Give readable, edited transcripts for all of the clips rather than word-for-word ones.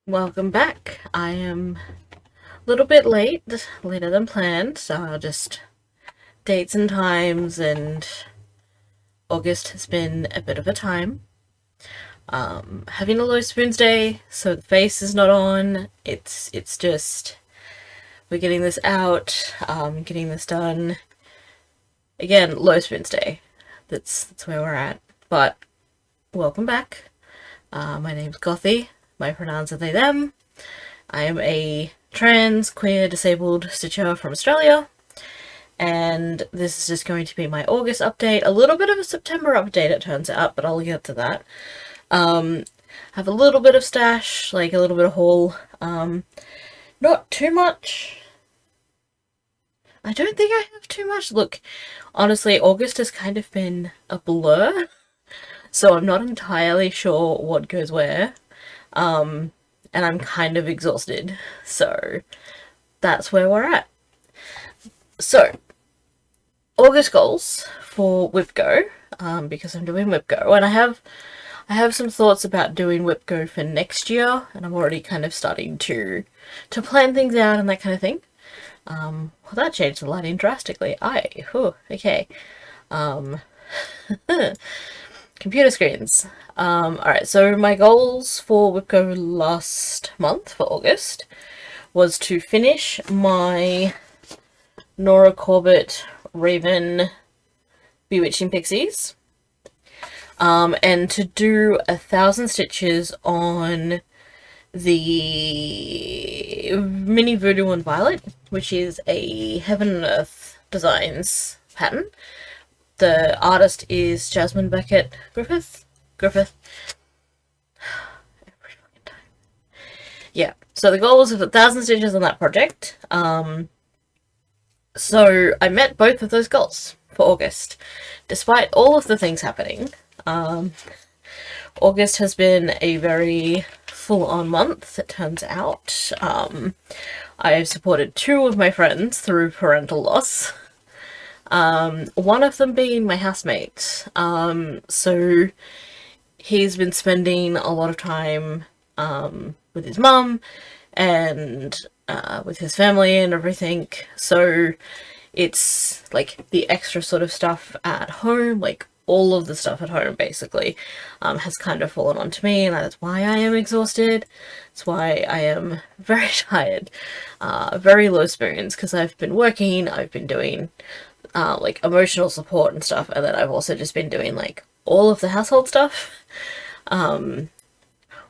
Welcome back. I am a little bit late, later than planned, so just dates and times, and August has been a bit of a time. Having a low spoons day, so the face is not on. It's just we're getting this out, getting this done. Again, low spoons day. That's where we're at. But welcome back. My name's Gothy. My pronouns are they, them. I am a trans, queer, disabled stitcher from Australia, and this is just going to be my August update. A little bit of a September update, it turns out, but I'll get to that. Have a little bit of stash, like a little bit of haul. Not too much. I don't think I have too much. Look, honestly, August has kind of been a blur, so I'm not entirely sure what goes where. And I'm kind of exhausted, so that's where we're at. So, August goals for WhipGo, because I'm doing WhipGo, and I have some thoughts about doing WhipGo for next year, and I'm already kind of starting to plan things out and that kind of thing. Well, that changed the lighting drastically. Okay. Computer screens. Alright, so my goals for WhipGo last month, for August, was to finish my Nora Corbett Raven Bewitching Pixies, and to do 1,000 stitches on the Mini Voodoo and Violet, which is a Heaven and Earth Designs pattern. The artist is Jasmine Beckett Griffith. Every fucking time. Yeah, so the goal was 1,000 stitches on that project. So I met both of those goals for August. Despite all of the things happening, August has been a very full-on month, it turns out. I have supported 2 of my friends through parental loss. One of them being my housemate. So he's been spending a lot of time with his mum and with his family and everything. So it's like the extra sort of stuff at home, like all of the stuff at home basically, has kind of fallen onto me, and that's why I am exhausted. That's why I am very tired, very low spoons, because I've been working, I've been doing like emotional support and stuff, and then I've also just been doing like all of the household stuff.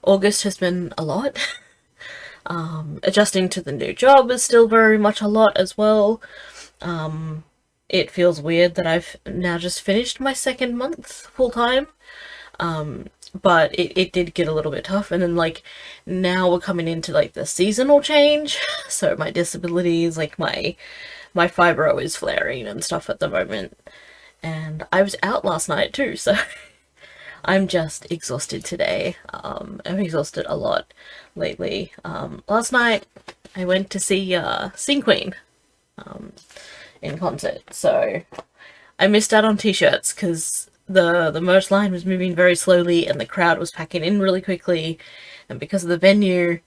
August has been a lot. Adjusting to the new job is still very much a lot as well. It feels weird that I've now just finished my 2nd month full-time, but it did get a little bit tough, and then like now we're coming into like the seasonal change, so my disabilities, like my fibro is flaring and stuff at the moment, and I was out last night too, so I'm just exhausted today. I'm exhausted a lot lately. Last night I went to see Sing Queen in concert, so I missed out on t-shirts because the merch line was moving very slowly and the crowd was packing in really quickly, and because of the venue,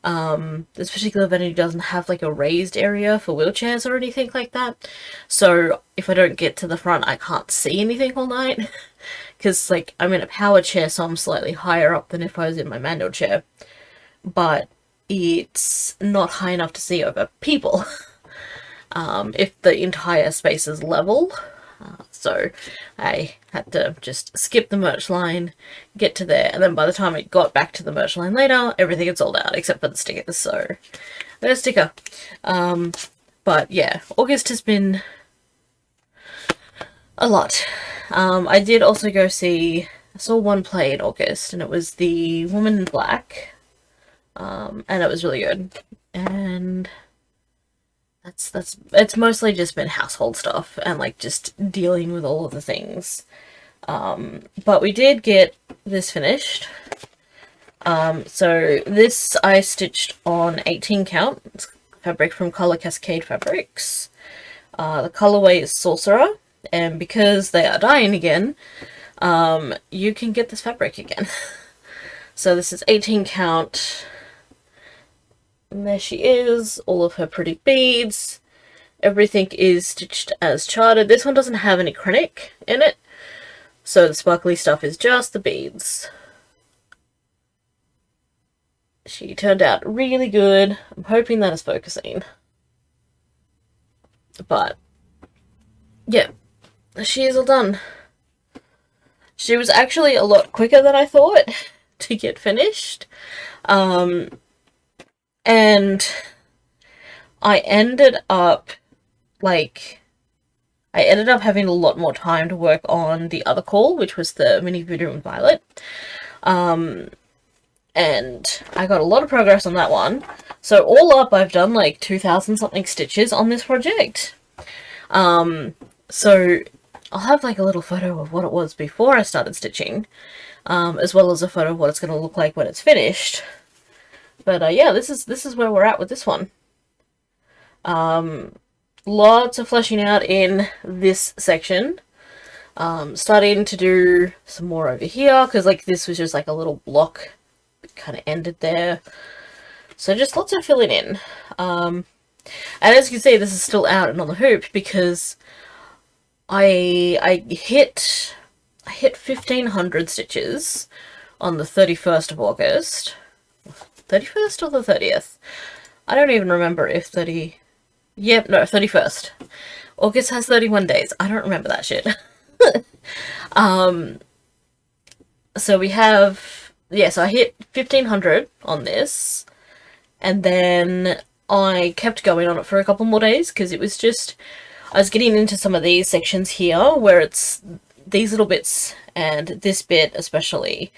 this particular venue doesn't have like a raised area for wheelchairs or anything like that, so if I don't get to the front I can't see anything all night, because like I'm in a power chair, so I'm slightly higher up than if I was in my manual chair, but it's not high enough to see over people. If the entire space is level. So I had to just skip the merch line, get to there, and then by the time I got back to the merch line later, everything had sold out except for the stickers, so there's a sticker. But yeah, August has been a lot. I did also go I saw one play in August, and it was The Woman in Black, and it was really good, and it's mostly just been household stuff and like just dealing with all of the things. But we did get this finished. So this I stitched on 18 count. It's fabric from Color Cascade Fabrics. The colorway is Sorcerer, and because they are dying again, you can get this fabric again. So this is 18 count And there she is, all of her pretty beads. Everything is stitched as charted. This one doesn't have any krennic in it, so the sparkly stuff is just the beads. She turned out really good. I'm hoping that is focusing. But, yeah, she is all done. She was actually a lot quicker than I thought to get finished. And I ended up having a lot more time to work on the other call, which was the mini voodoo and violet. And I got a lot of progress on that one. So all up, I've done like 2,000 something stitches on this project. So I'll have like a little photo of what it was before I started stitching, as well as a photo of what it's going to look like when it's finished. But yeah, this is where we're at with this one. Lots of fleshing out in this section. Starting to do some more over here, because like this was just like a little block. It kind of ended there. So just lots of filling in. And as you can see, this is still out and on the hoop because I hit 1,500 stitches on the 31st of August. 31st or the 30th? I don't even remember if 30... Yep, no, 31st. August has 31 days. I don't remember that shit. So we have... Yeah, so I hit 1,500 on this. And then I kept going on it for a couple more days because it was just... I was getting into some of these sections here where it's these little bits and this bit especially.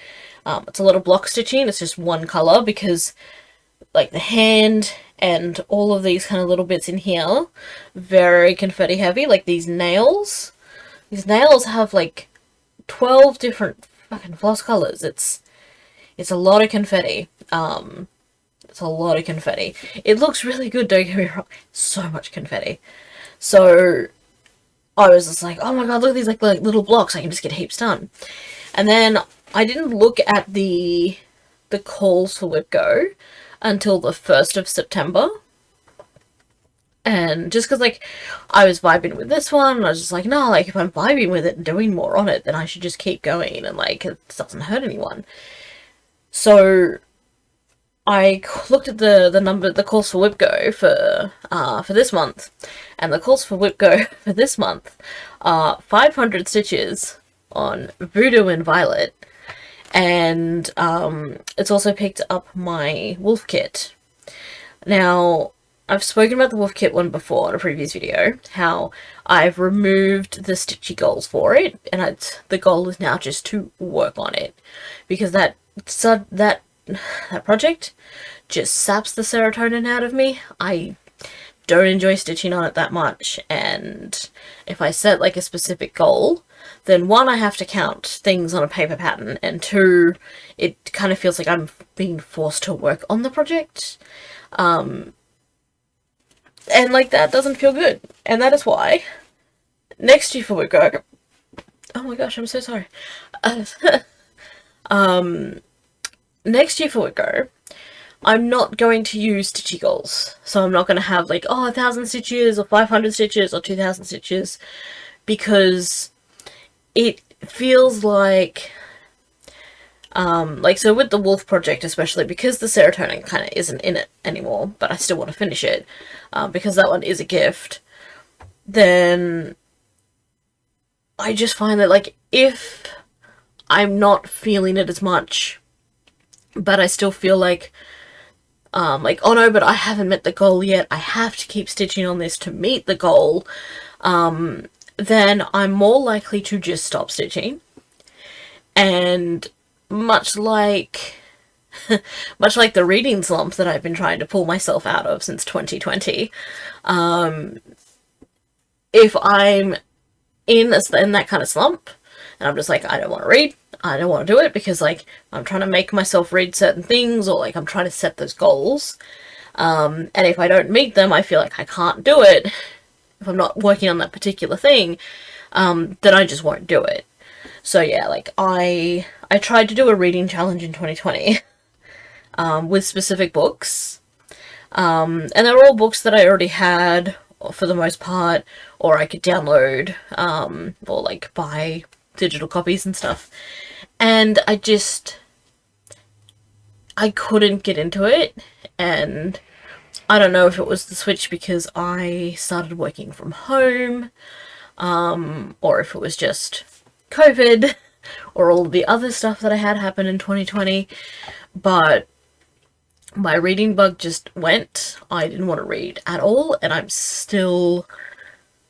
It's a lot of block stitching. It's just one colour because like the hand and all of these kind of little bits in here, very confetti heavy. Like these nails. These nails have like 12 different fucking floss colours. It's a lot of confetti. It's a lot of confetti. It looks really good, don't get me wrong. So much confetti. So I was just like, oh my god, look at these like little blocks. I can just get heaps done. And then I didn't look at the calls for WhipGo until the 1st of September. And just because like I was vibing with this one, and I was just like, no, like if I'm vibing with it and doing more on it, then I should just keep going and like it doesn't hurt anyone. So I looked at the calls for WhipGo for this month, and the calls for WhipGo for this month are 500 stitches on Voodoo and Violet, and it's also picked up my wolf kit. Now, I've spoken about the wolf kit one before in a previous video, how I've removed the stitchy goals for it, and the goal is now just to work on it, because that project just saps the serotonin out of me. I don't enjoy stitching on it that much, and if I set like a specific goal, then one, I have to count things on a paper pattern, and two, it kind of feels like I'm being forced to work on the project. And like that doesn't feel good, and that is why next year for WhipGo, oh my gosh, I'm so sorry. Next year for WhipGo, I'm not going to use stitchy goals. So I'm not going to have like, oh, 1,000 stitches or 500 stitches or 2,000 stitches, because it feels like so with the wolf project especially, because the serotonin kind of isn't in it anymore, but I still want to finish it, because that one is a gift, then I just find that like if I'm not feeling it as much, but I still feel like, oh no, but I haven't met the goal yet, I have to keep stitching on this to meet the goal, then I'm more likely to just stop stitching. And much like the reading slump that I've been trying to pull myself out of since 2020, if I'm in that kind of slump, and I'm just like, I don't want to read, I don't want to do it, because like I'm trying to make myself read certain things, or like I'm trying to set those goals, and if I don't meet them, I feel like I can't do it. If I'm not working on that particular thing, then I just won't do it. So yeah, like I tried to do a reading challenge in 2020 with specific books, And they're all books that I already had for the most part, or I could download, or like buy digital copies and stuff. And I couldn't get into it, and I don't know if it was the Switch because I started working from home, or if it was just COVID, or all the other stuff that I had happen in 2020, but my reading bug just went. I didn't want to read at all, and I'm still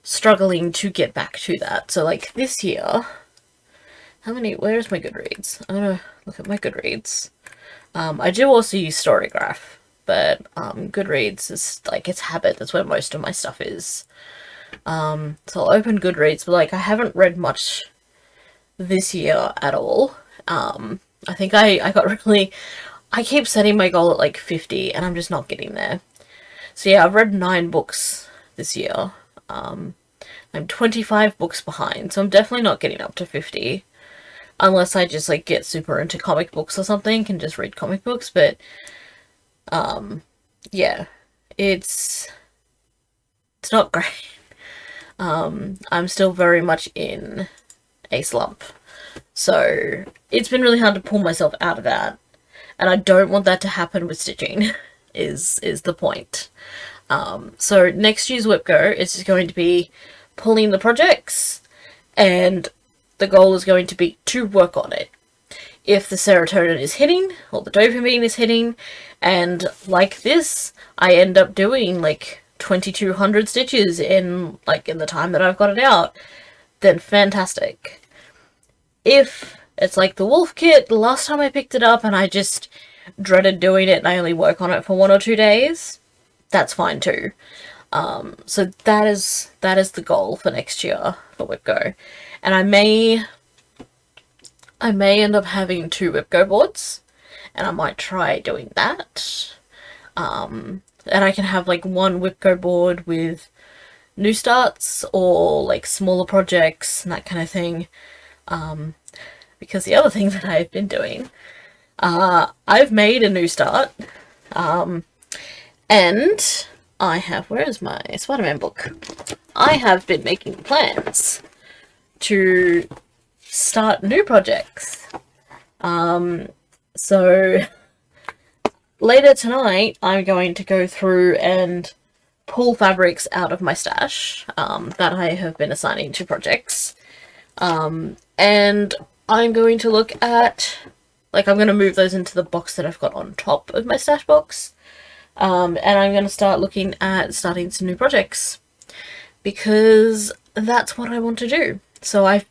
struggling to get back to that. So like this year, where's my Goodreads? I'm gonna look at my Goodreads. I do also use Storygraph, but Goodreads is like, it's habit. That's where most of my stuff is. So I'll open Goodreads, but like I haven't read much this year at all. I think I got really... I keep setting my goal at like 50 and I'm just not getting there. So yeah, I've read 9 books this year. I'm 25 books behind, so I'm definitely not getting up to 50. Unless I just like get super into comic books or something, can just read comic books, but yeah, it's not great. I'm still very much in a slump. So it's been really hard to pull myself out of that. And I don't want that to happen with stitching, is the point. So next year's WhipGo is just going to be pulling the projects, and the goal is going to be to work on it. If the serotonin is hitting, or the dopamine is hitting, and like this, I end up doing like 2,200 stitches in the time that I've got it out, then fantastic. If it's like the Wolf Kit, the last time I picked it up and I just dreaded doing it and I only work on it for 1 or 2 days, that's fine too. So that is the goal for next year for WhipGo. And I may end up having 2 WhipGo boards, and I might try doing that. And I can have like 1 WhipGo board with new starts or like smaller projects and that kind of thing. Because the other thing that I've been doing, I've made a new start, and I have, where is my Spider-Man book? I have been making plans to start new projects. So later tonight, I'm going to go through and pull fabrics out of my stash that I have been assigning to projects. And I'm going to look at, like, I'm going to move those into the box that I've got on top of my stash box. And I'm going to start looking at starting some new projects, because that's what I want to do. So I've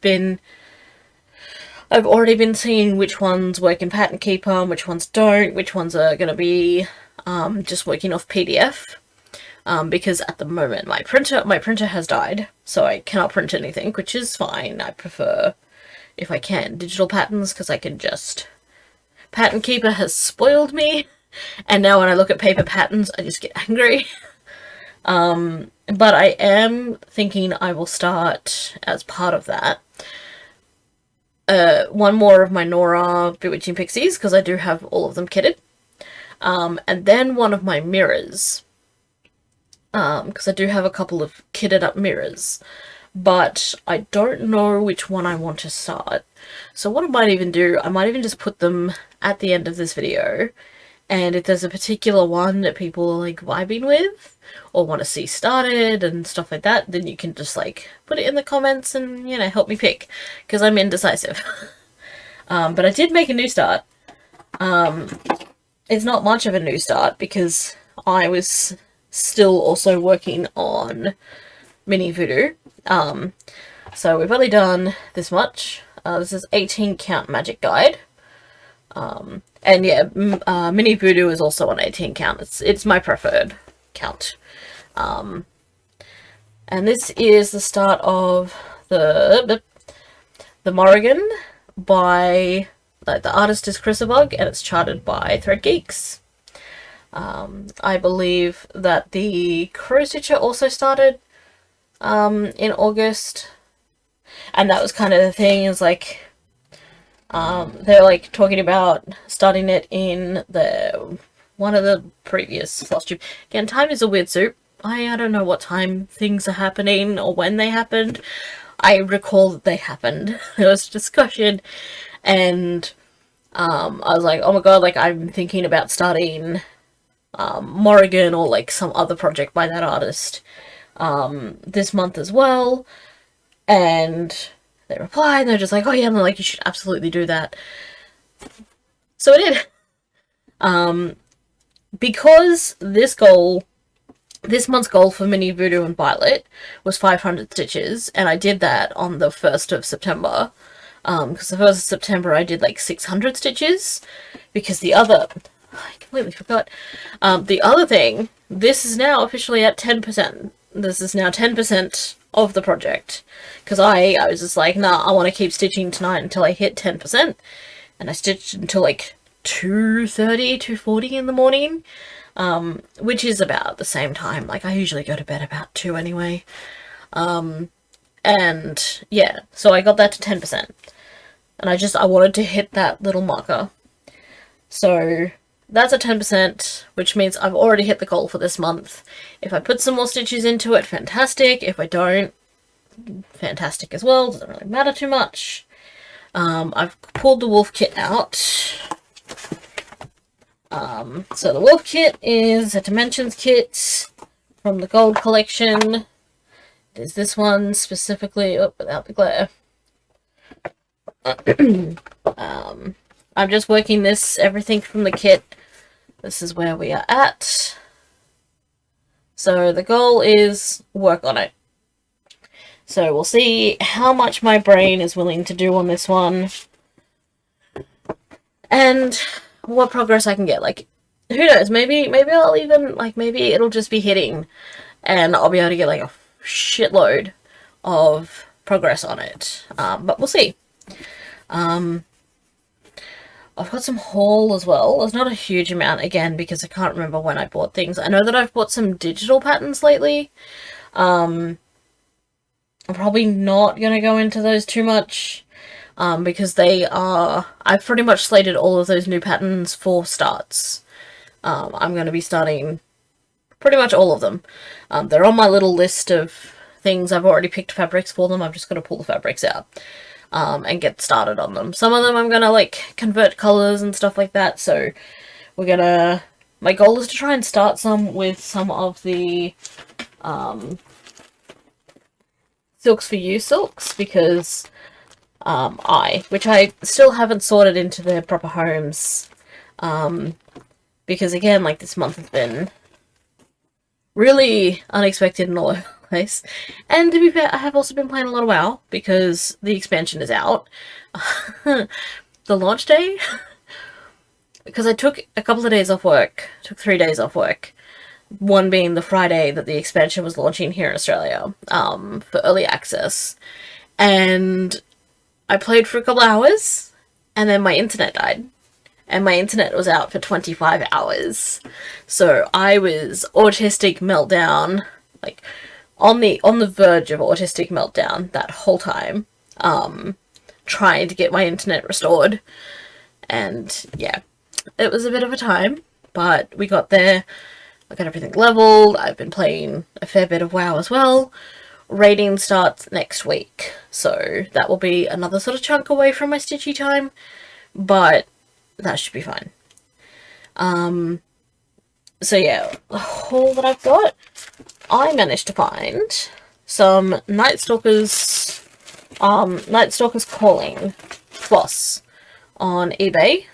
already been seeing which ones work in Pattern Keeper and which ones don't, which ones are going to be just working off PDF. Because at the moment my printer has died, so I cannot print anything, which is fine. I prefer, if I can, digital patterns, because I can just... Pattern Keeper has spoiled me, and now when I look at paper patterns, I just get angry. But I am thinking I will start, as part of that, 1 more of my Nora Bewitching Pixies, because I do have all of them kitted. And then 1 of my mirrors. Because I do have a couple of kitted up mirrors, but I don't know which one I want to start. So what I might even do, I might even just put them at the end of this video, and if there's a particular one that people are like vibing with or want to see started and stuff like that, then you can just like put it in the comments and, you know, help me pick, because I'm indecisive. But I did make a new start. It's not much of a new start because I was still also working on Mini Voodoo. So we've only done this much. This is 18 count magic guide. And yeah, Mini Voodoo is also on 18 count. It's my preferred count. And this is the start of the Morrigan by, like, the artist is Chrisabug, and it's charted by Thread Geeks. I believe that the Crow Stitcher also started in August, and that was kind of the thing, is like they're like talking about starting it in the one of the previous Flosstube. Again, time is a weird soup. I don't know what time things are happening or when they happened. I recall that they happened. There was a discussion, and I was like, oh my god, like, I'm thinking about starting Morrigan or like some other project by that artist this month as well. And they replied, and they're just like, oh yeah, and they're like, you should absolutely do that. So I did. Because this month's goal for Mini Voodoo and Violet was 500 stitches, and I did that on the 1st of September. Because the 1st of September I did like 600 stitches, because the other, I completely forgot, the other thing, this is now officially at 10%. This is now 10% of the project, because I was just like, nah, I want to keep stitching tonight until I hit 10%, and I stitched until like 2:30, 2:40 in the morning, which is about the same time. Like, I usually go to bed about 2 anyway. And yeah, so I got that to 10%, and I wanted to hit that little marker. So that's at 10%, which means I've already hit the goal for this month. If I put some more stitches into it, fantastic. If I don't, fantastic as well. Doesn't really matter too much. I've pulled the wolf kit out. So the wolf kit is a Dimensions kit from the gold collection. It is this one specifically, without the glare. I'm just working everything from the kit. This is where we are at. So the goal is work on it. So we'll see how much my brain is willing to do on this one, and what progress I can get. Like, who knows, maybe I'll even, like, maybe it'll just be hitting, and I'll be able to get, like, a shitload of progress on it. But we'll see. I've got some haul as well. There's not a huge amount, again, because I can't remember when I bought things. I know that I've bought some digital patterns lately. I'm probably not going to go into those too much, because I've pretty much slated all of those new patterns for starts. I'm going to be starting pretty much all of them. They're on my little list of things. I've already picked fabrics for them. I've just got to pull the fabrics out and get started on them. Some of them I'm going to, like, convert colors and stuff like that. So my goal is to try and start some with some of the Silks for You silks, because which I still haven't sorted into their proper homes, because again, like, this month has been really unexpected and all over the place. And to be fair, I have also been playing a lot of WoW, because the expansion is out. The launch day, because I took a couple of days off work, took 3 days off work, one being the Friday that the expansion was launching here in Australia, for early access, and I played for a couple hours, and then my internet died, and my internet was out for 25 hours, so I was autistic meltdown, like, on the verge of autistic meltdown that whole time, trying to get my internet restored, and yeah, it was a bit of a time, but we got there. I got everything leveled. I've been playing a fair bit of WoW as well. Raiding starts next week, so that will be another sort of chunk away from my stitchy time, but that should be fine. So yeah, the haul that I've got, I managed to find some Night Stalker's Calling floss on eBay.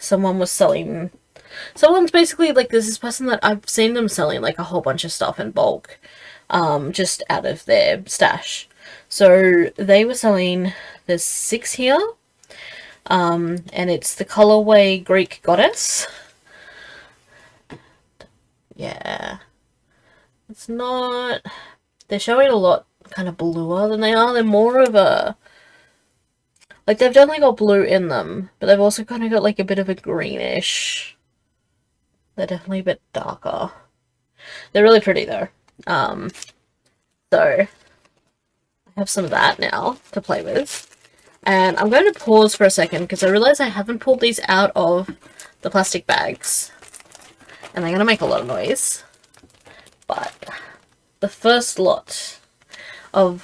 Someone's basically, like, there's this person that I've seen them selling, like, a whole bunch of stuff in bulk, just out of their stash. So they were selling, there's 6 here, and it's the colorway Greek Goddess. Yeah, it's not, they're showing a lot kind of bluer than they are. They're more of a, like, they've definitely got blue in them, but they've also kind of got, like, a bit of a greenish. They're definitely a bit darker. They're really pretty, though. So I have some of that now to play with. And I'm going to pause for a second, because I realize I haven't pulled these out of the plastic bags. and they're going to make a lot of noise. But the first lot of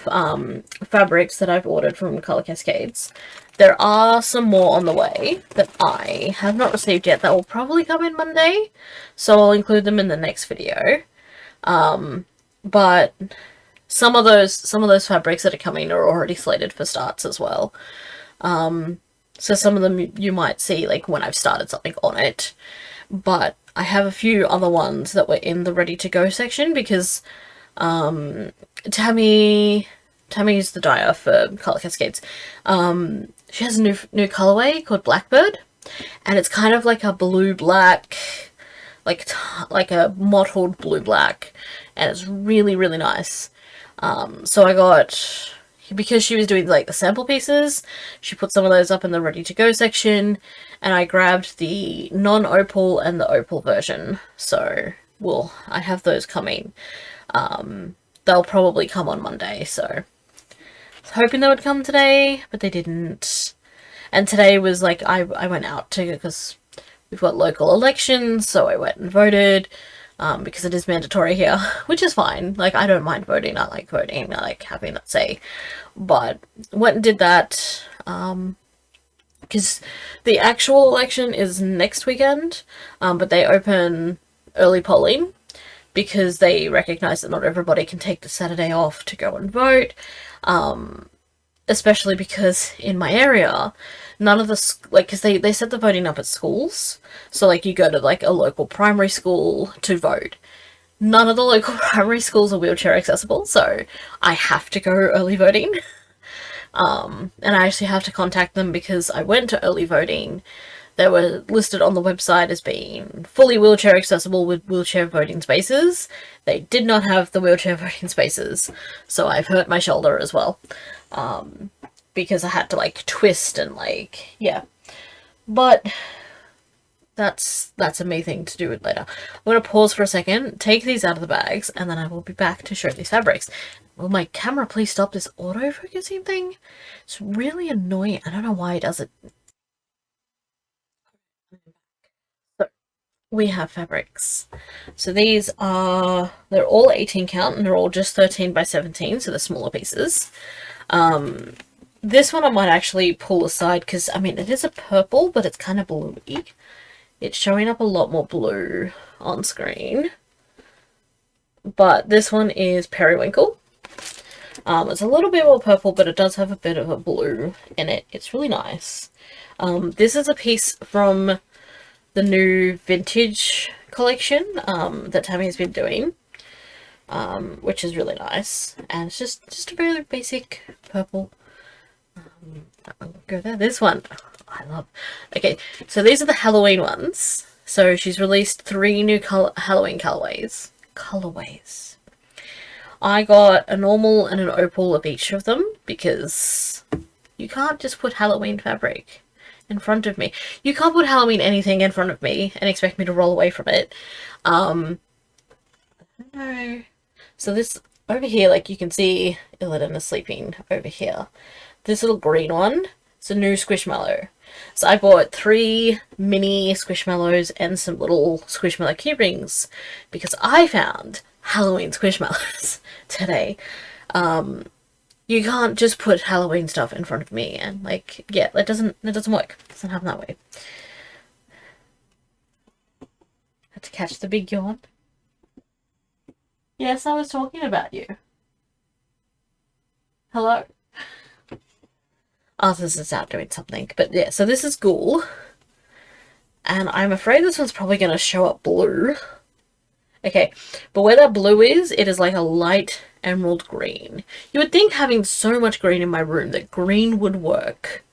fabrics that I've ordered from Colour Cascades, there are some more on the way that I have not received yet that will probably come in Monday, so I'll include them in the next video. But some of those fabrics that are coming are already slated for starts as well. So some of them you might see like when I've started something on it, but I have a few other ones that were in the ready to go section because Tammy's the dyer for Colour Cascades. She has a new colorway called Blackbird, and it's kind of like a blue-black, like a mottled blue-black, and it's really, really nice. So I got, because she was doing like the sample pieces, she put some of those up in the ready to go section, and I grabbed the non-opal and the opal version. So I have those coming. They'll probably come on Monday, so I was hoping they would come today, but they didn't. And today was like, I went out because we've got local elections, so I went and voted, because it is mandatory here, which is fine. Like, I don't mind voting, I like voting, I like having that say. But went and did that, because the actual election is next weekend, but they open early polling, because they recognise that not everybody can take the Saturday off to go and vote, especially because in my area, none of the, because they set the voting up at schools, so like you go to like a local primary school to vote. None of the local primary schools are wheelchair accessible, so I have to go early voting. And I actually have to contact them because I went to early voting. They were listed on the website as being fully wheelchair accessible with wheelchair voting spaces. They did not have the wheelchair voting spaces, so I've hurt my shoulder as well. Because I had to like twist and like, yeah. But that's a me thing to do with later. I'm going to pause for a second, take these out of the bags, and then I will be back to show these fabrics. Will my camera please stop this auto-focusing thing? It's really annoying. I don't know why it does it. So, we have fabrics. So these are, they're all 18 count, and they're all just 13 by 17, so they're smaller pieces. This one I might actually pull aside because, I mean, it is a purple, but it's kind of bluey. It's showing up a lot more blue on screen. But this one is Periwinkle. It's a little bit more purple, but it does have a bit of a blue in it. It's really nice. This is a piece from the new vintage collection that Tammy's been doing, which is really nice. And it's just a very basic purple. That one will go there. This one, I love. Okay, so these are the Halloween ones. So she's released 3 new Halloween colorways. I got a normal and an opal of each of them because you can't just put Halloween fabric in front of me. You can't put Halloween anything in front of me and expect me to roll away from it. No. So this over here, like you can see Illidan is sleeping over here. This little green one, it's a new Squishmallow. So I bought 3 mini Squishmallows and some little Squishmallow key rings because I found Halloween Squishmallows today. You can't just put Halloween stuff in front of me and like, yeah, that doesn't work. It doesn't happen that way. Had to catch the big yawn. Yes, I was talking about you. Hello? Arthur's is out doing something. But yeah, so this is Ghoul. And I'm afraid this one's probably going to show up blue. Okay, but where that blue is, it is like a light emerald green. You would think having so much green in my room that green would work.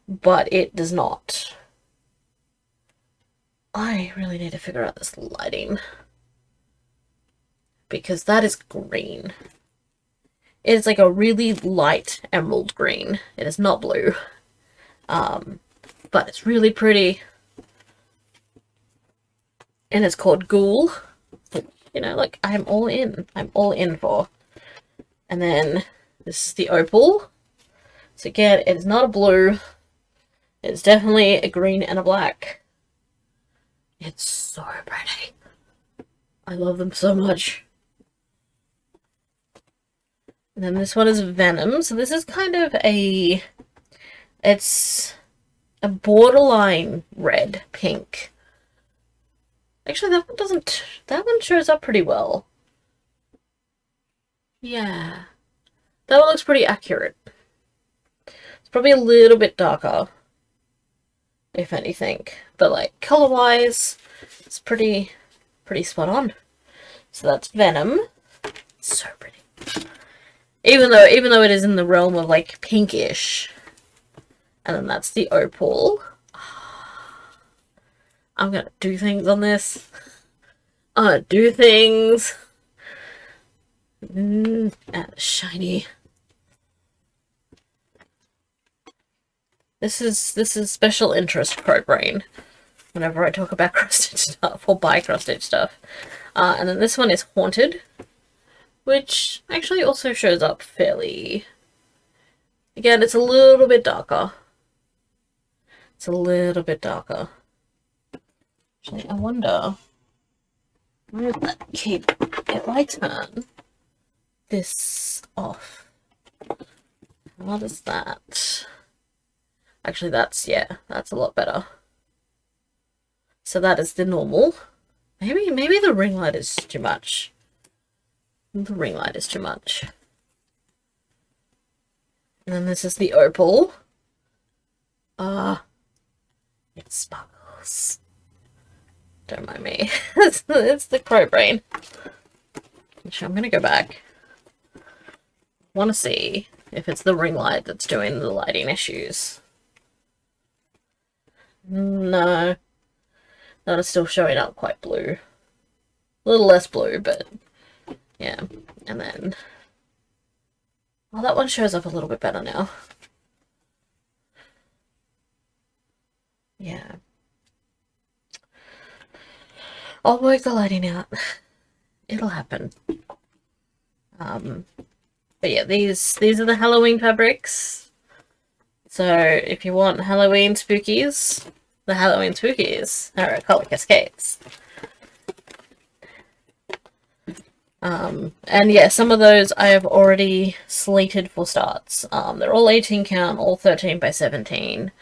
But it does not. I really need to figure out this lighting. Because that is green. It's like a really light emerald green. It is not blue. But it's really pretty. And it's called Ghoul. You know, like, I'm all in. I'm all in for. And then this is the opal. So again, it is not a blue. It's definitely a green and a black. It's so pretty. I love them so much. And then this one is Venom. So this is kind of a... It's a borderline red pink. Actually, that one doesn't... That one shows up pretty well. Yeah. That one looks pretty accurate. It's probably a little bit darker, if anything. But, like, color-wise, it's pretty spot on. So that's Venom. So pretty. Even though it is in the realm of, like, pinkish. And then that's the Opal. I'm gonna do things on this. I'm gonna do things. And shiny. This is special interest pro brain whenever I talk about cross-stitch stuff or buy cross-stitch stuff. And then this one is Haunted, which actually also shows up fairly... Again, it's a little bit darker. It's a little bit darker. Actually, I wonder... Where did that keep... If I turn this off, what is that? Actually, that's, yeah, that's a lot better. So that is the normal. Maybe the ring light is too much. The ring light is too much. And then this is the Opal. It sparkles. Don't mind me. it's the crow brain. Actually, I'm gonna go back. Want to see if it's the ring light that's doing the lighting issues. No. That is still showing up quite blue. A little less blue, but yeah. And then... Oh, that one shows up a little bit better now. Yeah. I'll work the lighting out. It'll happen. But yeah, these are the Halloween fabrics. So if you want Halloween spookies, the Halloween spookies are at Color Cascades. And yeah, some of those I have already slated for starts. They're all 18 count, all 13 by 17.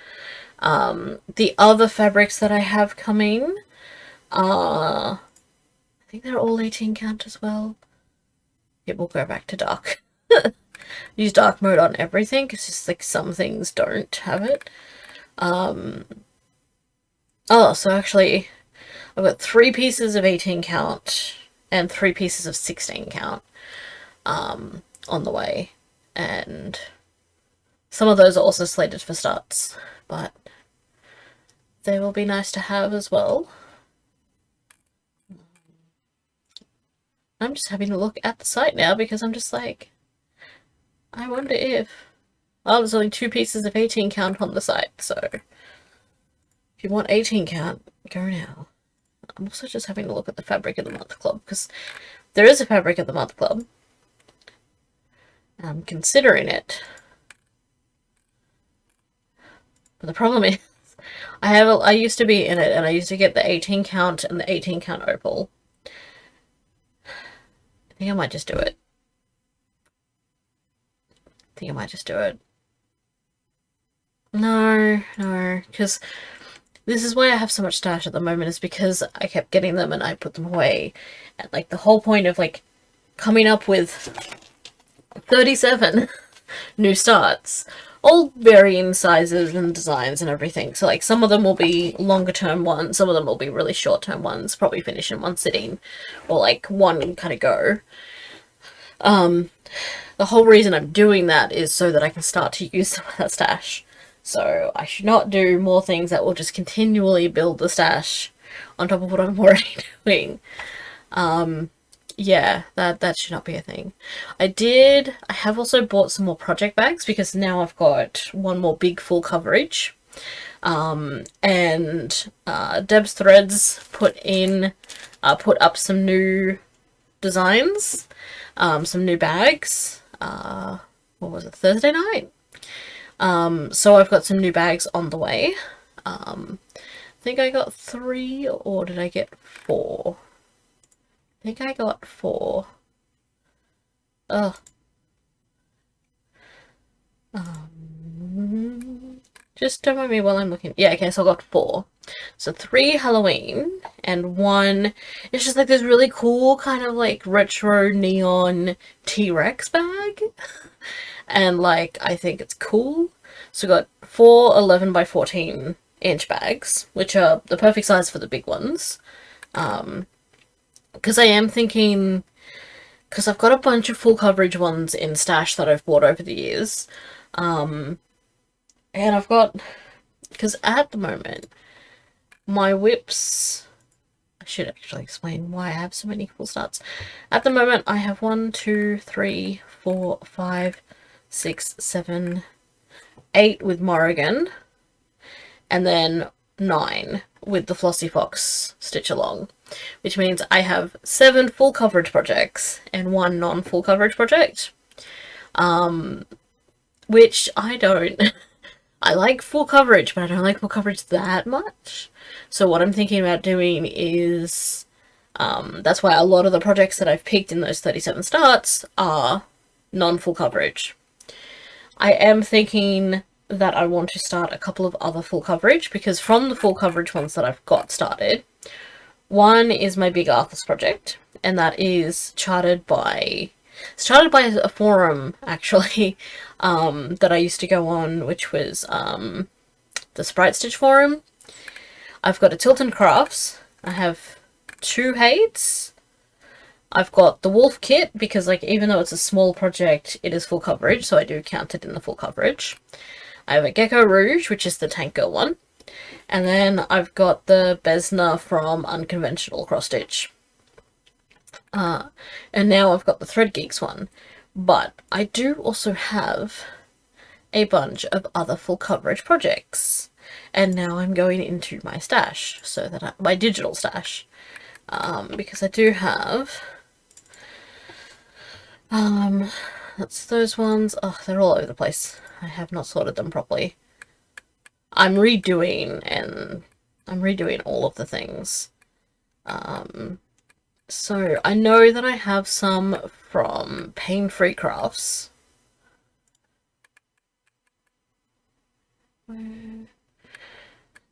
The other fabrics that I have coming, I think they're all 18 count as well. It will go back to dark. Use dark mode on everything, because just like some things don't have it. Oh, so actually, I've got 3 pieces of 18 count and 3 pieces of 16 count on the way, and some of those are also slated for starts, but they will be nice to have as well. I'm just having a look at the site now because I'm just like, I wonder if... Oh, there's only 2 pieces of 18 count on the site, so if you want 18 count, go now. I'm also just having a look at the Fabric of the Month Club, because there is a Fabric of the Month Club. I'm considering it. But the problem is, I used to be in it, and I used to get the 18 count and the 18 count opal. I think I might just do it. No, because this is why I have so much stash at the moment, is because I kept getting them and I put them away. And like the whole point of like coming up with 37 new starts, all varying sizes and designs and everything. So like some of them will be longer term ones, some of them will be really short term ones, probably finish in one sitting or like one kind of go. The whole reason I'm doing that is so that I can start to use some of that stash. So I should not do more things that will just continually build the stash on top of what I'm already doing. Yeah, that should not be a thing. I have also bought some more project bags because now I've got one more big full coverage. And Deb's Threads put up some new designs, some new bags. What was it, Thursday night? So I've got some new bags on the way. I think I got 3, or did I get 4? I think I got 4. Ugh. Just don't mind me while I'm looking. Yeah, okay, so I got 4. So 3 Halloween and 1. It's just like this really cool kind of like retro neon T-Rex bag. And like, I think it's cool. So we got 4 11 by 14 inch bags, which are the perfect size for the big ones. Because I am thinking, because I've got a bunch of full coverage ones in stash that I've bought over the years. And I've got, because at the moment, my whips, I should actually explain why I have so many full starts. At the moment, I have 1, 2, 3, 4, 5, 6, 7, 8 with Morrigan, and then 9 with the Flossy Fox Stitch Along, which means I have 7 full coverage projects and 1 non-full coverage project, which I don't. I like full coverage, but I don't like full coverage that much. So what I'm thinking about doing is, that's why a lot of the projects that I've picked in those 37 starts are non-full coverage. I am thinking that I want to start a couple of other full coverage, because from the full coverage ones that I've got started, one is my Big Arthur's project, and that is charted by a forum, actually, that I used to go on, which was the Sprite Stitch forum. I've got a Tilton Crafts. I have 2 Hades. I've got the Wolf Kit, because like even though it's a small project, it is full coverage, so I do count it in the full coverage. I have a Gecko Rouge, which is the Tank Girl one. And then I've got the Besna from Unconventional Cross Stitch. And now I've got the Thread Geeks one. But I do also have a bunch of other full coverage projects. And now I'm going into my stash, so that my digital stash. Because I do have... that's those ones. Oh, they're all over the place. I have not sorted them properly. I'm redoing all of the things. So I know that I have some from Pain Free Crafts.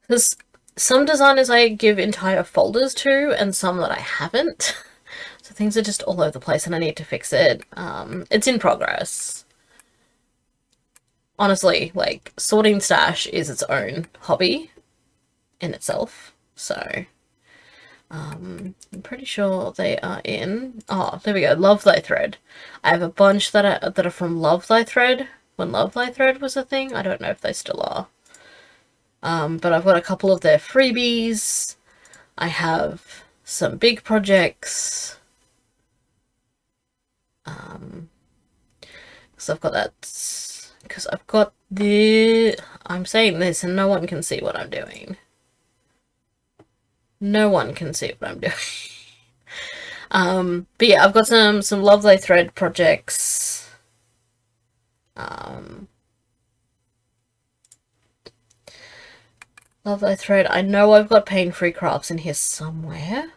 Because some designers I give entire folders to, and some that I haven't. So things are just all over the place and I need to fix it. It's in progress. Honestly, like, sorting stash is its own hobby in itself. So, I'm pretty sure they are in... Oh, there we go. Love Thy Thread. I have a bunch that are from Love Thy Thread. When Love Thy Thread was a thing. I don't know if they still are. But I've got a couple of their freebies. I have some big projects. So I've got that... Because I've got the... I'm saying this and no one can see what I'm doing. No one can see what I'm doing. But yeah, I've got some Love Thy Thread projects. Love Thy Thread. I know I've got Pain Free Crafts in here somewhere.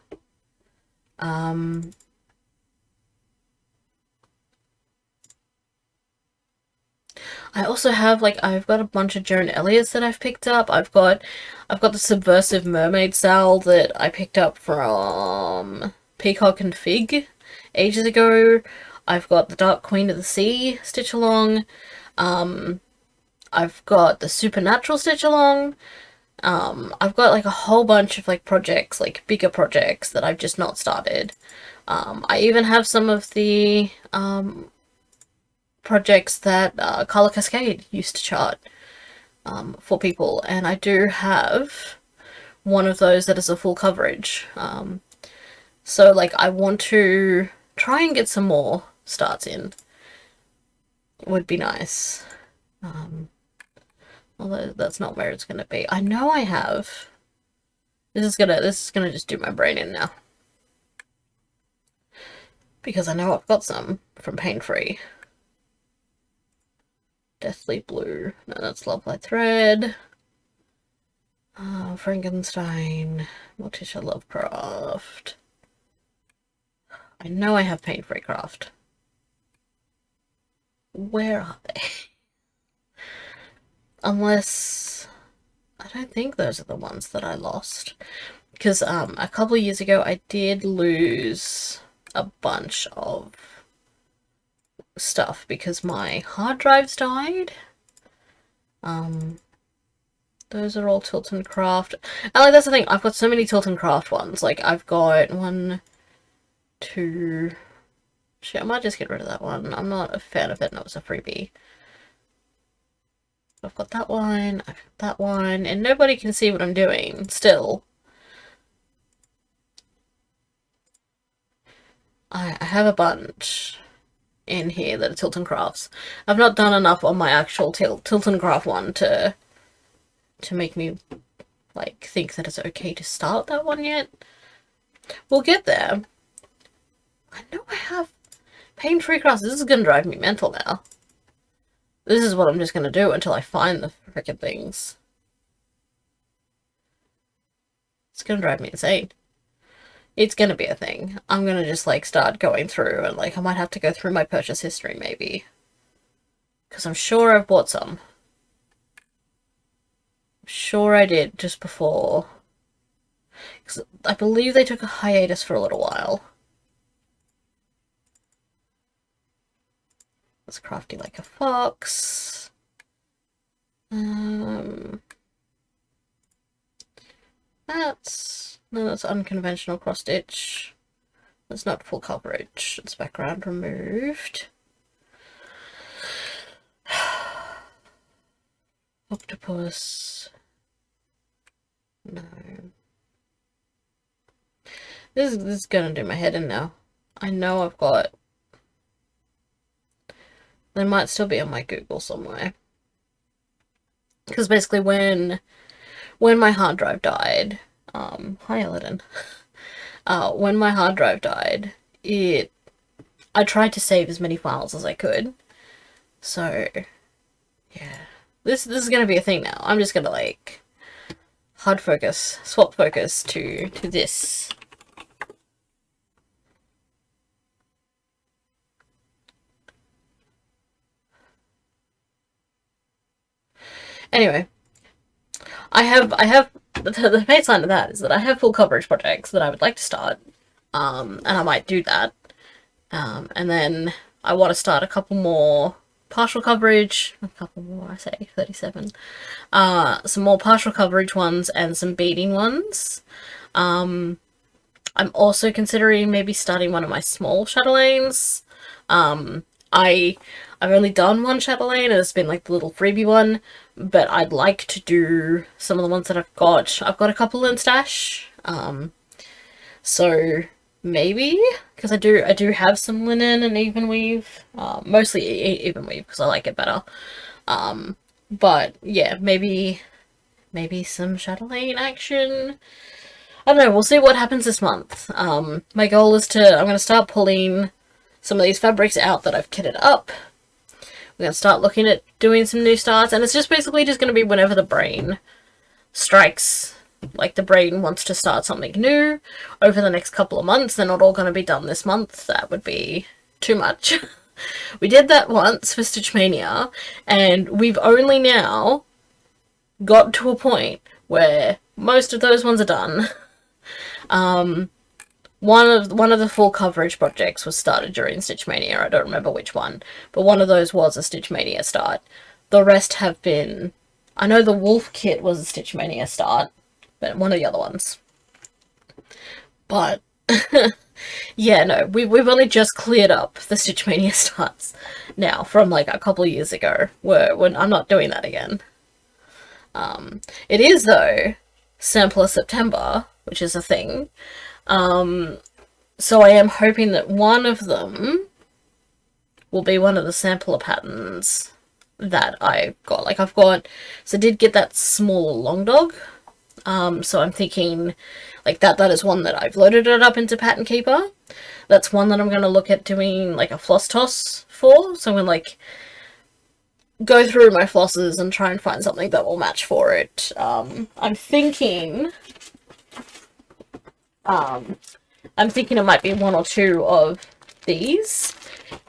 I also have, like, I've got a bunch of Joan Elliott's that I've picked up. I've got the Subversive Mermaid Sal that I picked up from Peacock and Fig ages ago. I've got the Dark Queen of the Sea Stitch Along. I've got the Supernatural Stitch Along. I've got, like, a whole bunch of, like, projects, like, bigger projects that I've just not started. I even have some of the, projects that Color Cascade used to chart for people, and I do have one of those that is a full coverage. So like I want to try and get some more starts in. Would be nice. Although that's not where it's gonna be. I know I have. This is gonna just do my brain in now. Because I know I've got some from Pain Free. Deathly Blue. No, that's Love Thy Thread. Frankenstein. Morticia Lovecraft. I know I have paint-free craft. Where are they? Unless... I don't think those are the ones that I lost. Because a couple of years ago I did lose a bunch of stuff because my hard drives died. Those are all Tilton Craft. And like that's the thing, I've got so many Tilton Craft ones. Like I've got 1, 2... Shit, I might just get rid of that one. I'm not a fan of it and it was a freebie. I've got that one, I've got that one, and nobody can see what I'm doing, still. I have a bunch in here that are Tilton Crafts. I've not done enough on my actual Tilton Craft one to make me, like, think that it's okay to start that one yet. We'll get there. I know I have paint-free crafts. This is gonna drive me mental now. This is what I'm just gonna do until I find the frickin' things. It's gonna drive me insane. It's gonna be a thing. I'm gonna just, like, start going through and, like, I might have to go through my purchase history, maybe. Because I'm sure I've bought some. I'm sure I did just before. Because I believe they took a hiatus for a little while. It's crafty like a fox. That's unconventional cross stitch. That's not full coverage. It's background removed. Octopus. No. This is gonna do my head in now. I know I've got... They might still be on my Google somewhere. Because basically when my hard drive died... hi Aladdin. When my hard drive died, I tried to save as many files as I could. So, yeah. This is gonna be a thing now. I'm just gonna, like, swap focus to this. Anyway, I have the baseline of that is that I have full coverage projects that I would like to start, and I might do that, and then I want to start a couple more partial coverage, I say 37, some more partial coverage ones and some beading ones. I'm also considering maybe starting one of my small chatelaines. I've only done one chatelaine, and it's been like the little freebie one, but I'd like to do some of the ones that I've got. I've got a couple in stash, so maybe, because I do have some linen and even weave, mostly even weave because I like it better. But yeah, maybe some chatelaine action. I don't know, we'll see what happens this month. My goal is I'm going to start pulling some of these fabrics out that I've kitted up. We're going to start looking at doing some new starts, and it's just basically just going to be whenever the brain strikes, like the brain wants to start something new over the next couple of months. They're not all going to be done this month. That would be too much. We did that once for Stitch Mania, and we've only now got to a point where most of those ones are done. One of the full coverage projects was started during Stitch Mania. I don't remember which one, but one of those was a Stitch Mania start. The rest have been... I know the Wolf kit was a Stitch Mania start, but one of the other ones. But, yeah, no, we've only just cleared up the Stitch Mania starts now from, like, a couple of years ago, when I'm not doing that again. It is, though, Sampler September, which is a thing. So I am hoping that one of them will be one of the sampler patterns that I've got. Like so I did get that small long dog. So I'm thinking like that is one that I've loaded it up into Pattern Keeper. That's one that I'm going to look at doing like a floss toss for. So I'm going to like go through my flosses and try and find something that will match for it. I'm thinking, I'm thinking it might be one or two of these,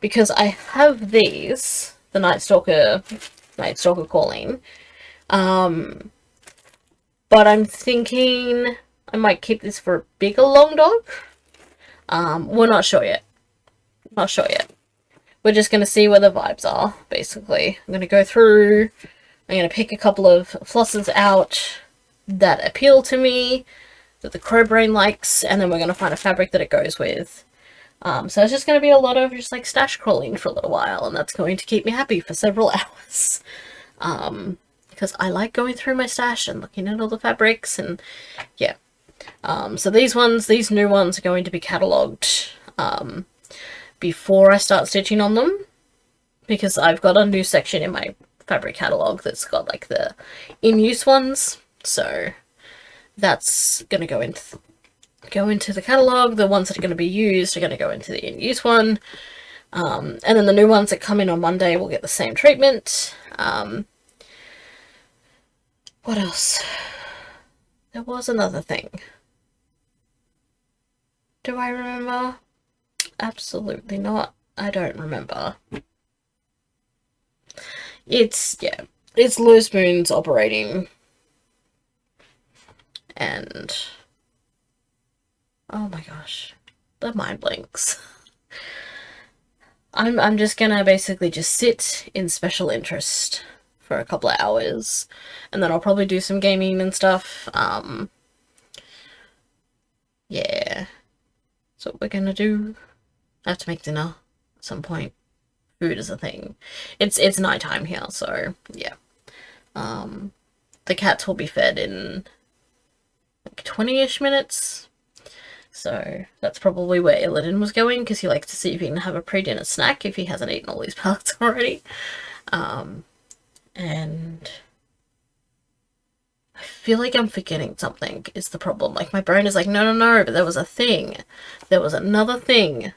because I have these, the Night Stalker Calling, but I'm thinking I might keep this for a bigger long dog. We're not sure yet. Not sure yet. We're just going to see where the vibes are, basically. I'm going to go through, I'm going to pick a couple of flosses out that appeal to me, that the crow brain likes, and then we're going to find a fabric that it goes with. So it's just going to be a lot of just like stash crawling for a little while, and that's going to keep me happy for several hours. Because I like going through my stash and looking at all the fabrics, and yeah. So these new ones are going to be catalogued before I start stitching on them, because I've got a new section in my fabric catalogue that's got like the in-use ones, so that's going to go into the catalogue. The ones that are going to be used are going to go into the in-use one, and then the new ones that come in on Monday will get the same treatment. What else? There was another thing. Do I remember? Absolutely not. I don't remember. It's Loose Moons operating. And oh my gosh, the mind blanks. I'm just gonna basically just sit in special interest for a couple of hours, and then I'll probably do some gaming and stuff. Yeah. So what we're gonna do. I have to make dinner at some point. Food is a thing. It's nighttime here, so yeah. The cats will be fed in like 20-ish minutes. So that's probably where Illidan was going, because he likes to see if he can have a pre-dinner snack if he hasn't eaten all these pellets already. And I feel like I'm forgetting something is the problem. Like, my brain is like, no, but there was a thing. There was another thing.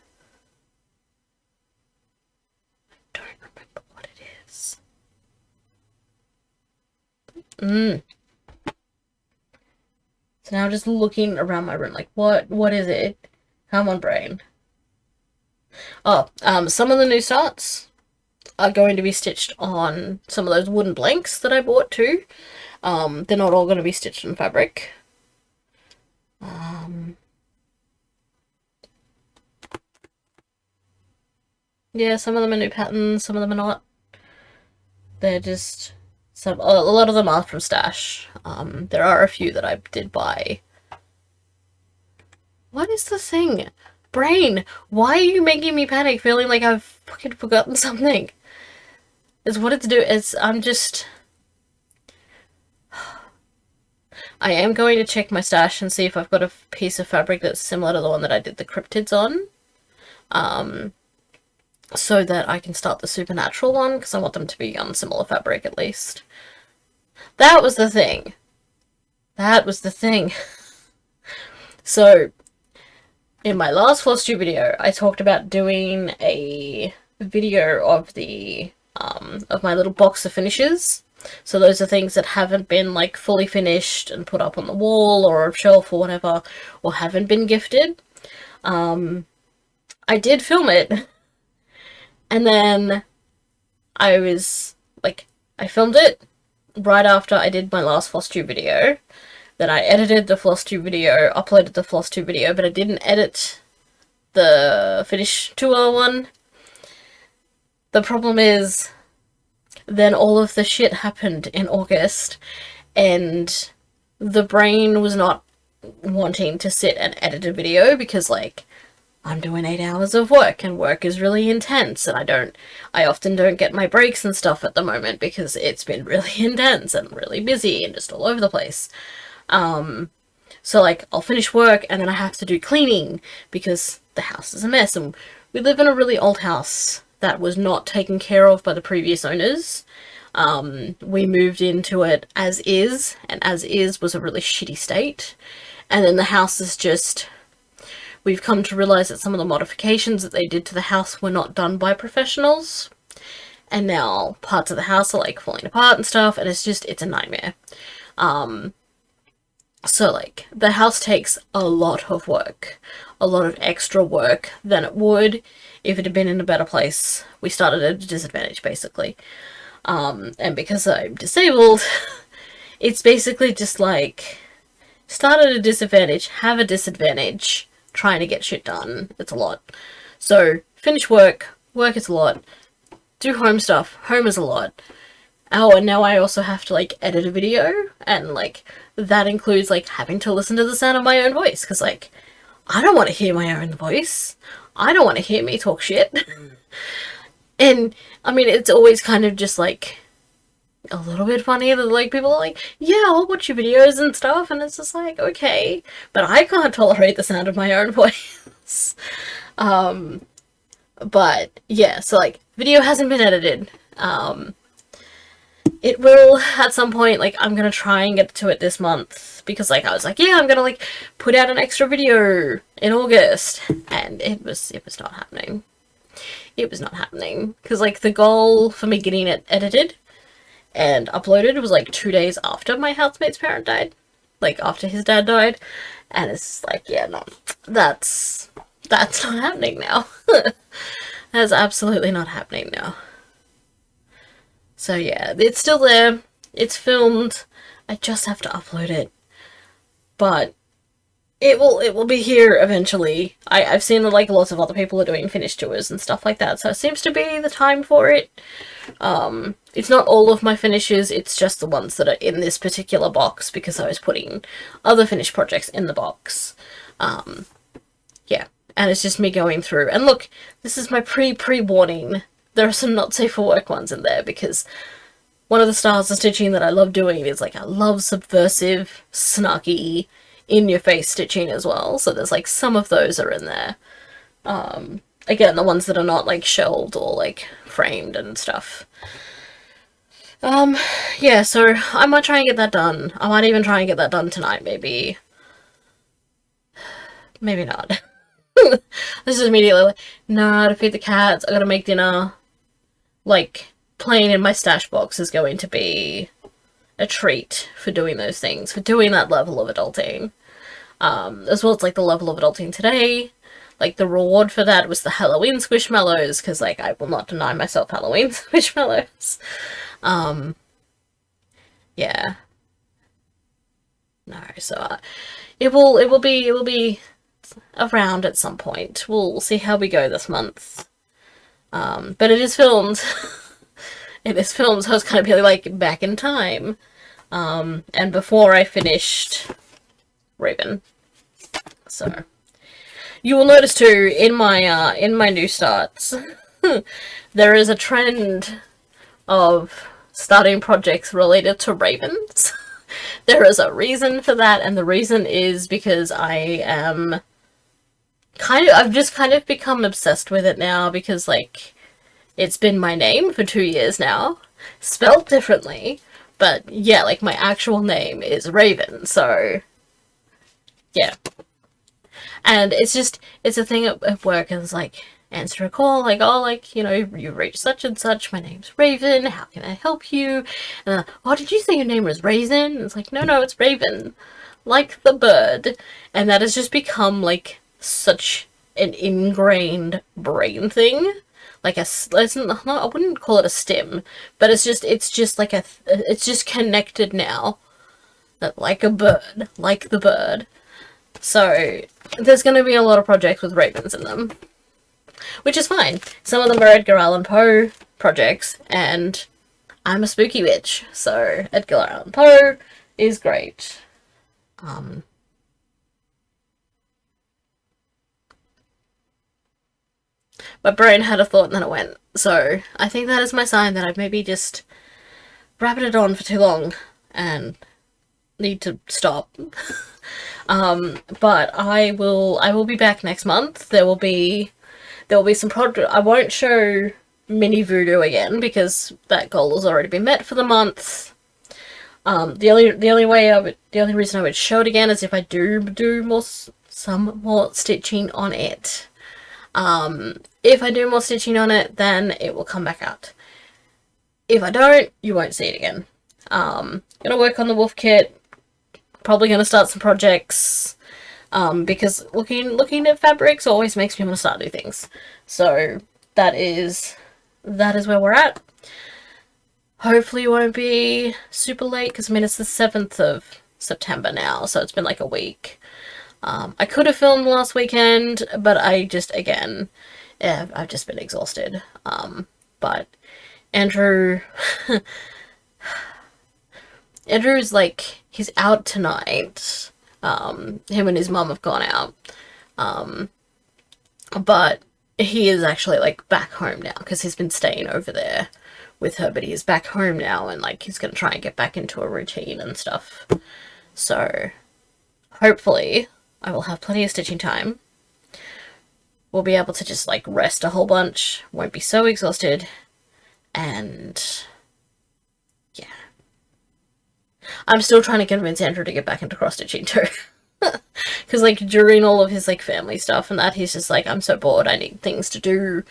I don't remember what it is. So now I'm just looking around my room, like, what is it? Come on, brain. Oh, some of the new starts are going to be stitched on some of those wooden blanks that I bought too. They're not all going to be stitched in fabric. Yeah, some of them are new patterns, some of them are not. They're just a lot of them are from stash. There are a few that I did buy. What is the thing? Brain, why are you making me panic, feeling like I've fucking forgotten something? It's what it's do. I am going to check my stash and see if I've got a piece of fabric that's similar to the one that I did the cryptids on. So that I can start the supernatural one, because I want them to be on similar fabric at least. That was the thing. That was the thing. So, in my last Flosstube video, I talked about doing a video of the of my little box of finishes. So those are things that haven't been like fully finished and put up on the wall or a shelf or whatever, or haven't been gifted. I did film it, and then I filmed it right after I did my last Flosstube video. Then I edited the Flosstube video, uploaded the Flosstube video, but I didn't edit the finish tour one. The problem is, then all of the shit happened in August, and the brain was not wanting to sit and edit a video, because, like, I'm doing 8 hours of work, and work is really intense, and I often don't get my breaks and stuff at the moment, because it's been really intense, and really busy, and just all over the place. So, like, I'll finish work, and then I have to do cleaning, because the house is a mess, and we live in a really old house that was not taken care of by the previous owners. We moved into it as is, and as is was a really shitty state. And then the house is just... We've come to realise that some of the modifications that they did to the house were not done by professionals. And now parts of the house are, like, falling apart and stuff, and it's a nightmare. So, like, the house takes a lot of work, a lot of extra work than it would if it had been in a better place. We started at a disadvantage, basically. And because I'm disabled, it's basically just like, start at a disadvantage, have a disadvantage, trying to get shit done. It's a lot. So, finish work, work is a lot. Do home stuff, home is a lot. Oh, and now I also have to, like, edit a video, and, like, that includes, like, having to listen to the sound of my own voice, because, like, I don't want to hear my own voice. I don't want to hear me talk shit. And, I mean, it's always kind of just, like, a little bit funny that, like, people are like, yeah, I'll watch your videos and stuff, and it's just like, okay, but I can't tolerate the sound of my own voice. But, yeah, so, like, video hasn't been edited. It will, at some point, like, I'm gonna try and get to it this month, because, like, I was like, yeah, I'm gonna, like, put out an extra video in August, and it was not happening. It was not happening, because, like, the goal for me getting it edited and uploaded was, like, 2 days after my housemate's parent died, like, after his dad died, and it's like, yeah, no, that's not happening now. That's absolutely not happening now. So yeah, it's still there, it's filmed, I just have to upload it, but it will be here eventually. I've seen that, like, lots of other people are doing finish tours and stuff like that, so it seems to be the time for it. It's not all of my finishes, it's just the ones that are in this particular box, because I was putting other finished projects in the box. Yeah, and it's just me going through, and look, this is my pre-warning. There are some not safe for work ones in there, because one of the styles of stitching that I love doing is, like, I love subversive, snarky, in-your-face stitching as well, so there's, like, some of those are in there. Again, the ones that are not, like, shelved or, like, framed and stuff. Yeah, so I might try and get that done. I might even try and get that done tonight, maybe. Maybe not. This is immediately like, nah, to feed the cats, I gotta make dinner. Like, playing in my stash box is going to be a treat for doing those things, for doing that level of adulting. As well as, like, the level of adulting today. Like, the reward for that was the Halloween Squishmallows, because, like, I will not deny myself Halloween Squishmallows. Yeah. No, so, it will be around at some point. We'll see how we go this month. But it is filmed. It is filmed, so it's kind of be like back in time. And before I finished Raven. So you will notice too in my new starts, there is a trend of starting projects related to ravens. There is a reason for that, and the reason is because I've just kind of become obsessed with it now, because, like, it's been my name for 2 years now, spelled differently, but yeah, like, my actual name is Raven, so yeah. And it's a thing at work, and it's like, answer a call, like, oh, like, you know, you reached such and such, my name's Raven, how can I help you? And oh, did you say your name was Raisin? And it's like, no, it's Raven, like the bird. And that has just become, like, such an ingrained brain thing. Like, I wouldn't call it a stim, but it's just like it's just connected now. That, like a bird, like the bird. So, there's going to be a lot of projects with ravens in them. Which is fine. Some of them are Edgar Allan Poe projects, and I'm a spooky witch, so Edgar Allan Poe is great. My brain had a thought and then it went, so I think that is my sign that I've maybe just rabbited on for too long and need to stop. But I will be back next month. There will be some project. I won't show Mini Voodoo again because that goal has already been met for the month. The only reason I would show it again is if I do some more stitching on it. If I do more stitching on it, then it will come back out. If I don't, you won't see it again. Gonna work on the wolf kit. probably going to start some projects, because looking at fabrics always makes me want to start new things. So that is where we're at. Hopefully it won't be super late, because I mean it's the 7th of September now, so it's been like a week. I could have filmed last weekend, but I just, again, yeah, I've just been exhausted. But Andrew, Andrew's like, he's out tonight. Him and his mum have gone out. But he is actually like back home now, because he's been staying over there with her, but he's back home now, and like he's gonna try and get back into a routine and stuff. So hopefully I will have plenty of stitching time. We'll be able to just like rest a whole bunch, won't be so exhausted, and yeah. I'm still trying to convince Andrew to get back into cross stitching too. Because like during all of his like family stuff and that, he's just like, I'm so bored, I need things to do.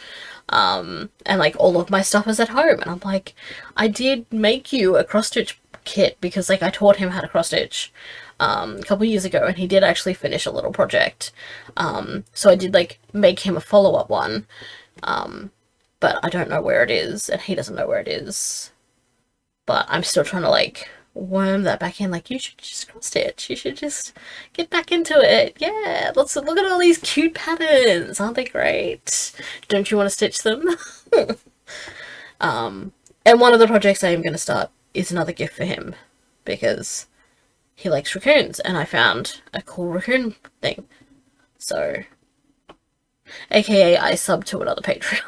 And like all of my stuff is at home, and I'm like, I did make you a cross stitch kit because like I taught him how to cross stitch a couple years ago, and he did actually finish a little project. So I did like make him a follow-up one, but I don't know where it is, and he doesn't know where it is. But I'm still trying to like worm that back in, like, you should just cross stitch, you should just get back into it. Yeah, let's look at all these cute patterns, aren't they great? Don't you want to stitch them? And one of the projects I am going to start is another gift for him, because he likes raccoons, and I found a cool raccoon thing. So, aka I sub to another Patreon.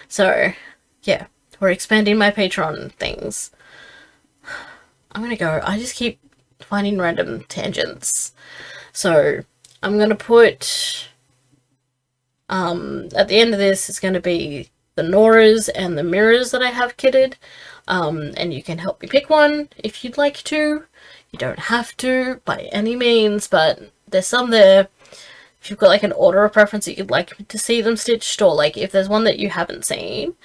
So yeah, we're expanding my Patreon things. I'm gonna go. I just keep finding random tangents. So I'm gonna put, at the end of this, it's gonna be the Noras and the mirrors that I have kitted. And you can help me pick one if you'd like to. You don't have to by any means, but there's some there. If you've got like an order of preference that you'd like to see them stitched, or like if there's one that you haven't seen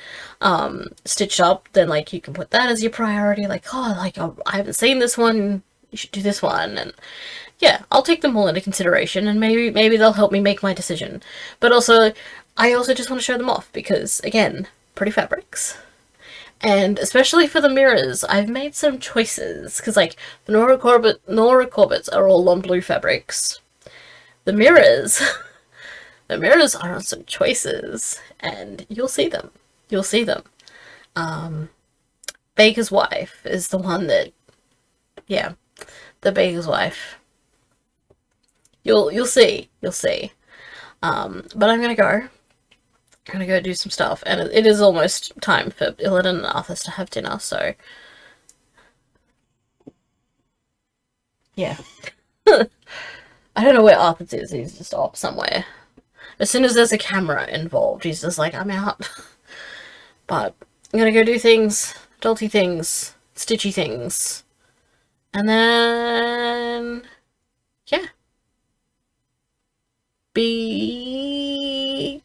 stitched up, then like you can put that as your priority. Like, oh, like I haven't seen this one, you should do this one. And yeah, I'll take them all into consideration, and maybe they'll help me make my decision. But also, I also just want to show them off because, again, pretty fabrics. And especially for the mirrors, I've made some choices, because like the Nora Corbetts are all on blue fabrics. The mirrors, the mirrors are on some choices, and you'll see them. You'll see them. Baker's Wife is the one that, yeah, the Baker's Wife. You'll see. You'll see. But I'm gonna go do some stuff, and it is almost time for Illidan and Arthas to have dinner, so yeah. I don't know where Arthas is, he's just off somewhere. As soon as there's a camera involved, he's just like, I'm out. But I'm gonna go do things, adulty things, stitchy things, and then yeah, be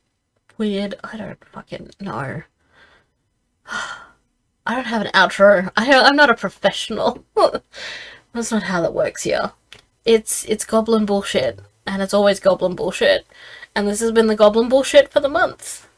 weird. I don't fucking know. I don't have an outro. I'm not a professional. That's not how that works here. It's goblin bullshit, and it's always goblin bullshit. And this has been the goblin bullshit for the month.